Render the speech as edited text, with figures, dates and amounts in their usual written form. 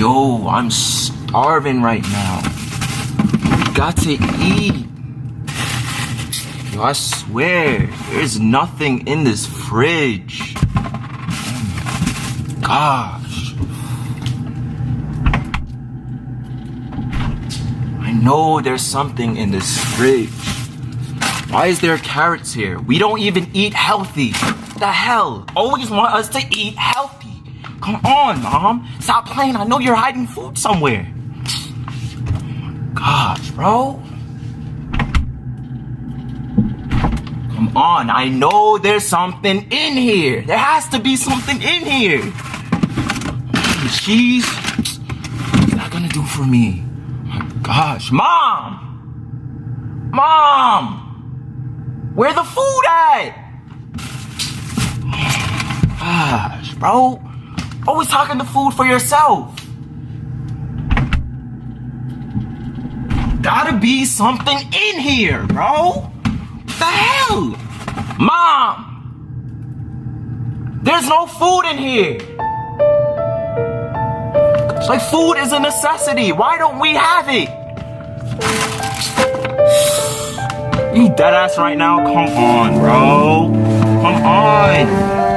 Yo, I'm starving right now. Got to eat. Yo, I swear, there's nothing in this fridge. Oh my gosh. I know there's something in this fridge. Why is there carrots here? We don't even eat healthy. What the hell? Always want us to eat healthy. Come on, Mom. Stop playing. I know you're hiding food somewhere. Oh my gosh, bro. Come on. I know there's something in here. There has to be something in here. Cheese. What's that gonna do for me? Oh my gosh. Mom! Mom! Where the food at? Gosh, bro. Always talking to food for yourself. Gotta be something in here, bro. What the hell? Mom! There's no food in here. It's like food is a necessity. Why don't we have it? You dead ass right now? Come on, bro. Come on.